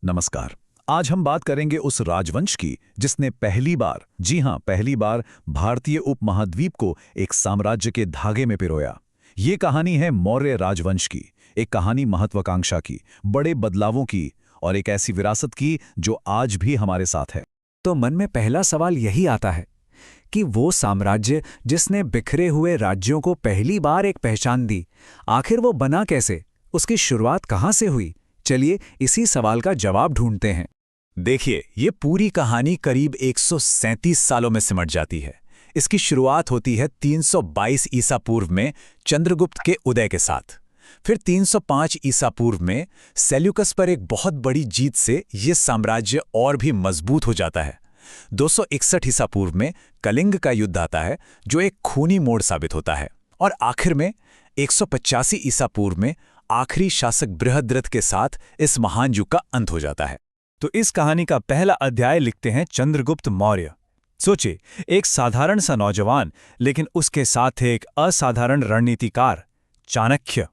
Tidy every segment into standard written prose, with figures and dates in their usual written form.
नमस्कार। आज हम बात करेंगे उस राजवंश की जिसने पहली बार, जी हां पहली बार, भारतीय उपमहाद्वीप को एक साम्राज्य के धागे में पिरोया। ये कहानी है मौर्य राजवंश की, एक कहानी महत्वाकांक्षा की, बड़े बदलावों की और एक ऐसी विरासत की जो आज भी हमारे साथ है। तो मन में पहला सवाल यही आता है कि वो साम्राज्य जिसने बिखरे हुए राज्यों को पहली बार एक पहचान दी, आखिर वो बना कैसे? उसकी शुरुआत कहाँ से हुई? चलिए इसी सवाल का जवाब ढूंढते हैं। देखिए, ये पूरी कहानी करीब 137 सालों में सिमट जाती है। इसकी शुरुआत होती है 322 ईसा पूर्व में चंद्रगुप्त के उदय के साथ। फिर 305 ईसा पूर्व में सेल्यूकस पर एक बहुत बड़ी जीत से ये साम्राज्य और भी मजबूत हो जाता है। 261 ईसा पूर्व में कलिंग का युद्ध आता है, जो एक खूनी मोड़ साबित होता है। और आखिर में 185 ईसा पूर्व में आखिरी शासक बृहद्रथ के साथ इस महान युग का अंत हो जाता है। तो इस कहानी का पहला अध्याय लिखते हैं चंद्रगुप्त मौर्य। सोचिए, एक साधारण सा नौजवान, लेकिन उसके साथ थे एक असाधारण रणनीतिकार, चाणक्य।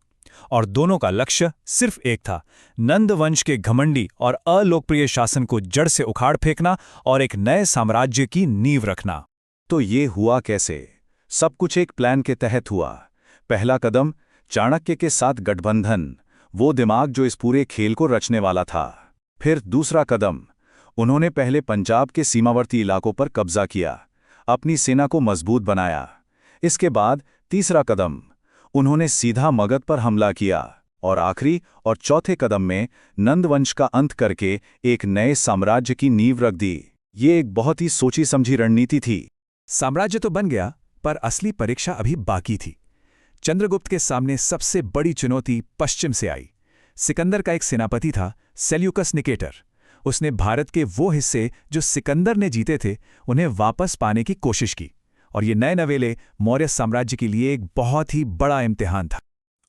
और दोनों का लक्ष्य सिर्फ एक था, नंद वंश के घमंडी और अलोकप्रिय शासन को जड़ से उखाड़ फेंकना और एक नए साम्राज्य की नींव रखना। तो ये हुआ कैसे? सब कुछ एक प्लान के तहत हुआ। पहला कदम, चाणक्य के साथ गठबंधन, वो दिमाग जो इस पूरे खेल को रचने वाला था। फिर दूसरा कदम, उन्होंने पहले पंजाब के सीमावर्ती इलाकों पर कब्जा किया, अपनी सेना को मजबूत बनाया। इसके बाद तीसरा कदम, उन्होंने सीधा मगध पर हमला किया और आखिरी और चौथे कदम में नंदवंश का अंत करके एक नए साम्राज्य की नींव रख दी। ये एक बहुत ही सोची समझी रणनीति थी। साम्राज्य तो बन गया, पर असली परीक्षा अभी बाकी थी। चंद्रगुप्त के सामने सबसे बड़ी चुनौती पश्चिम से आई। सिकंदर का एक सेनापति था, सेल्यूकस निकेटर। उसने भारत के वो हिस्से जो सिकंदर ने जीते थे, उन्हें वापस पाने की कोशिश की। और ये नए नवेले मौर्य साम्राज्य के लिए एक बहुत ही बड़ा इम्तिहान था।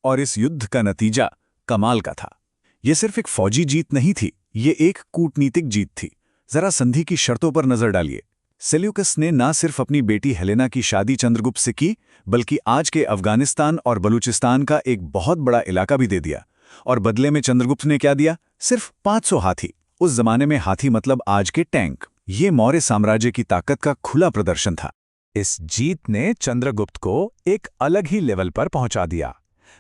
और इस युद्ध का नतीजा कमाल का था। ये सिर्फ एक फौजी जीत नहीं थी, ये एक कूटनीतिक जीत थी। जरा संधि की शर्तों पर नजर डालिए। सेल्यूकस ने ना सिर्फ अपनी बेटी हेलेना की शादी चंद्रगुप्त से की, बल्कि आज के अफगानिस्तान और बलूचिस्तान का एक बहुत बड़ा इलाका भी दे दिया। और बदले में चंद्रगुप्त ने क्या दिया? सिर्फ 500 हाथी। उस जमाने में हाथी मतलब आज के टैंक। ये मौर्य साम्राज्य की ताकत का खुला प्रदर्शन था। इस जीत ने चंद्रगुप्त को एक अलग ही लेवल पर पहुंचा दिया।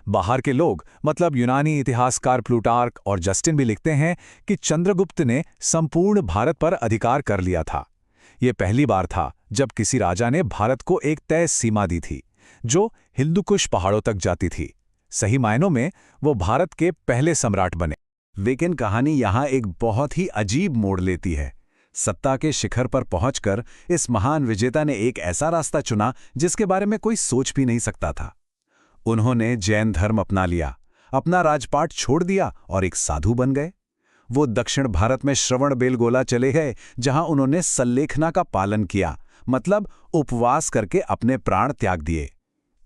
बाहर के लोग, मतलब यूनानी इतिहासकार प्लूटार्क और जस्टिन भी लिखते हैं कि चंद्रगुप्त ने संपूर्ण भारत पर अधिकार कर लिया था। यह पहली बार था जब किसी राजा ने भारत को एक तय सीमा दी थी, जो हिंदुकुश पहाड़ों तक जाती थी। सही मायनों में वो भारत के पहले सम्राट बने। लेकिन कहानी यहाँ एक बहुत ही अजीब मोड़ लेती है। सत्ता के शिखर पर पहुंचकर इस महान विजेता ने एक ऐसा रास्ता चुना जिसके बारे में कोई सोच भी नहीं सकता था। उन्होंने जैन धर्म अपना लिया, अपना राजपाट छोड़ दिया और एक साधु बन गए। वो दक्षिण भारत में श्रवणबेलगोला चले गए, जहां उन्होंने सल्लेखना का पालन किया, मतलब उपवास करके अपने प्राण त्याग दिए।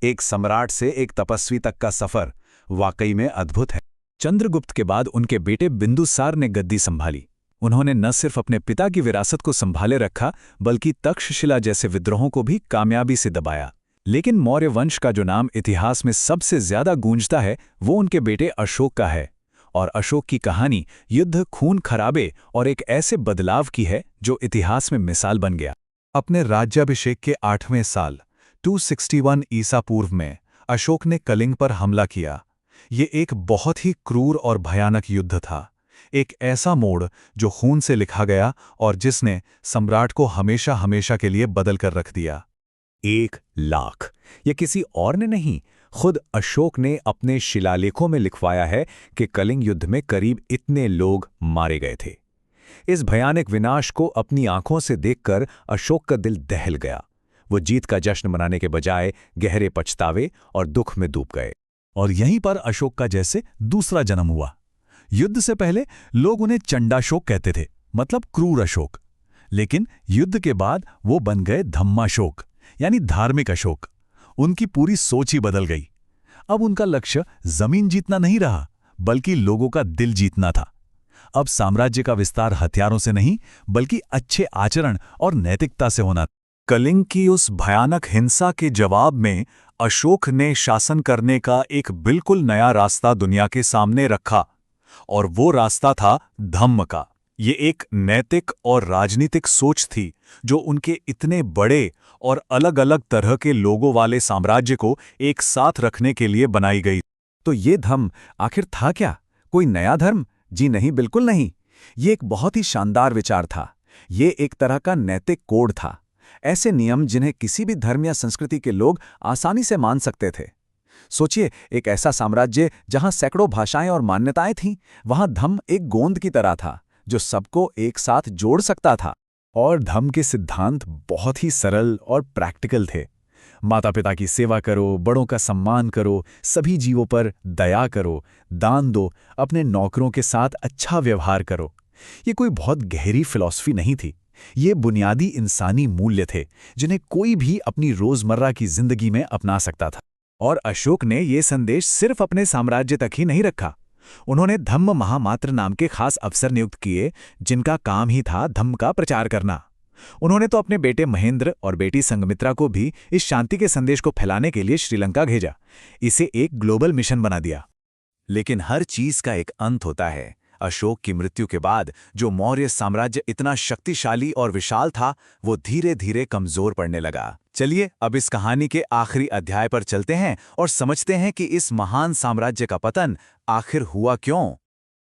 एक सम्राट से एक तपस्वी तक का सफर वाकई में अद्भुत है। चंद्रगुप्त के बाद उनके बेटे बिंदुसार ने गद्दी संभाली। उन्होंने न सिर्फ अपने पिता की विरासत को संभाले रखा, बल्कि तक्षशिला जैसे विद्रोहों को भी कामयाबी से दबाया। लेकिन मौर्य वंश का जो नाम इतिहास में सबसे ज्यादा गूंजता है, वो उनके बेटे अशोक का है। और अशोक की कहानी युद्ध, खून खराबे और एक ऐसे बदलाव की है जो इतिहास में मिसाल बन गया। अपने राज्याभिषेक के 8वें साल 261 ईसा पूर्व में अशोक ने कलिंग पर हमला किया। ये एक बहुत ही क्रूर और भयानक युद्ध था, एक ऐसा मोड़ जो खून से लिखा गया और जिसने सम्राट को हमेशा हमेशा के लिए बदल कर रख दिया। 1,00,000। ये किसी और ने नहीं, खुद अशोक ने अपने शिलालेखों में लिखवाया है कि कलिंग युद्ध में करीब इतने लोग मारे गए थे। इस भयानक विनाश को अपनी आंखों से देखकर अशोक का दिल दहल गया। वो जीत का जश्न मनाने के बजाय गहरे पछतावे और दुख में डूब गए। और यहीं पर अशोक का जैसे दूसरा जन्म हुआ। युद्ध से पहले लोग उन्हें चंडाशोक कहते थे, मतलब क्रूर अशोक। लेकिन युद्ध के बाद वो बन गए धम्माशोक, यानी धार्मिक अशोक। उनकी पूरी सोच ही बदल गई। अब उनका लक्ष्य जमीन जीतना नहीं रहा, बल्कि लोगों का दिल जीतना था। अब साम्राज्य का विस्तार हथियारों से नहीं, बल्कि अच्छे आचरण और नैतिकता से होना। कलिंग की उस भयानक हिंसा के जवाब में अशोक ने शासन करने का एक बिल्कुल नया रास्ता दुनिया के सामने रखा। और वो रास्ता था धम्म का। ये एक नैतिक और राजनीतिक सोच थी जो उनके इतने बड़े और अलग-अलग तरह के लोगों वाले साम्राज्य को एक साथ रखने के लिए बनाई गई। तो ये धम्म आखिर था क्या? कोई नया धर्म? जी नहीं, बिल्कुल नहीं। ये एक बहुत ही शानदार विचार था। ये एक तरह का नैतिक कोड था। ऐसे नियम जिन्हें किसी भी धर्म या संस्कृति के लोग आसानी से मान सकते थे। सोचिए, एक ऐसा साम्राज्य जहां सैकड़ों भाषाएं और मान्यताएं थीं, वहां धम्म एक गोंद की तरह था जो सबको एक साथ जोड़ सकता था। और धम्म के सिद्धांत बहुत ही सरल और प्रैक्टिकल थे। माता पिता की सेवा करो, बड़ों का सम्मान करो, सभी जीवों पर दया करो, दान दो, अपने नौकरों के साथ अच्छा व्यवहार करो। ये कोई बहुत गहरी फिलॉसफी नहीं थी। ये बुनियादी इंसानी मूल्य थे जिन्हें कोई भी अपनी रोजमर्रा की जिंदगी में अपना सकता था। और अशोक ने ये संदेश सिर्फ अपने साम्राज्य तक ही नहीं रखा। उन्होंने धम्म महामात्र नाम के खास अफसर नियुक्त किए जिनका काम ही था धम्म का प्रचार करना। उन्होंने तो अपने बेटे महेंद्र और बेटी संगमित्रा को भी इस शांति के संदेश को फैलाने के लिए श्रीलंका भेजा। इसे एक ग्लोबल मिशन बना दिया। लेकिन हर चीज का एक अंत होता है। अशोक की मृत्यु के बाद जो मौर्य साम्राज्य इतना शक्तिशाली और विशाल था, वो धीरे धीरे कमजोर पड़ने लगा। चलिए अब इस कहानी के आखिरी अध्याय पर चलते हैं और समझते हैं कि इस महान साम्राज्य का पतन आखिर हुआ क्यों।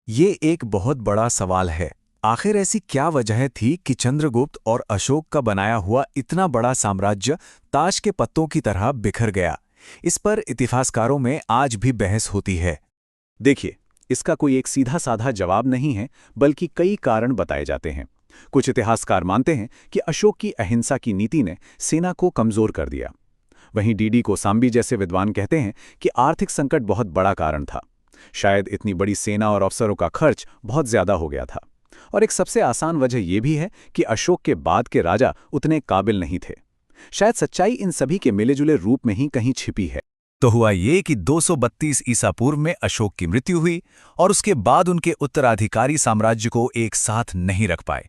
ये एक बहुत बड़ा सवाल है। आखिर ऐसी क्या वजह थी कि चंद्रगुप्त और अशोक का बनाया हुआ इतना बड़ा साम्राज्य ताश के पत्तों की तरह बिखर गया? इस पर इतिहासकारों में आज भी बहस होती है। देखिए, इसका कोई एक सीधा साधा जवाब नहीं है, बल्कि कई कारण बताए जाते हैं। कुछ इतिहासकार मानते हैं कि अशोक की अहिंसा की नीति ने सेना को कमजोर कर दिया। वहीं डीडी कोसाम्बी जैसे विद्वान कहते हैं कि आर्थिक संकट बहुत बड़ा कारण था। शायद इतनी बड़ी सेना और अफसरों का खर्च बहुत ज्यादा हो गया था। और एक सबसे आसान वजह यह भी है कि अशोक के बाद के राजा उतने काबिल नहीं थे। शायद सच्चाई इन सभी के मिले-जुले रूप में ही कहीं छिपी है। तो हुआ ये कि 232 ईसा पूर्व में अशोक की मृत्यु हुई और उसके बाद उनके उत्तराधिकारी साम्राज्य को एक साथ नहीं रख पाए।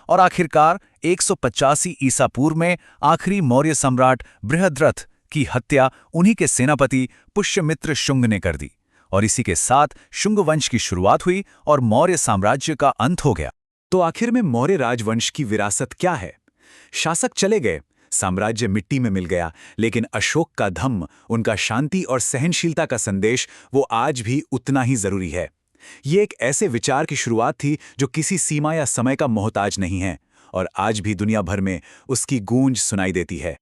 और आखिरकार 185 ईसा पूर्व में आखिरी मौर्य सम्राट बृहद्रथ की हत्या उन्हीं के सेनापति पुष्यमित्र शुंग ने कर दी। और इसी के साथ शुंग वंश की शुरुआत हुई और मौर्य साम्राज्य का अंत हो गया। तो आखिर में मौर्य राजवंश की विरासत क्या है? शासक चले गए, साम्राज्य मिट्टी में मिल गया, लेकिन अशोक का धम्म, उनका शांति और सहनशीलता का संदेश, वो आज भी उतना ही जरूरी है। ये एक ऐसे विचार की शुरुआत थी जो किसी सीमा या समय का मोहताज नहीं है और आज भी दुनिया भर में उसकी गूंज सुनाई देती है।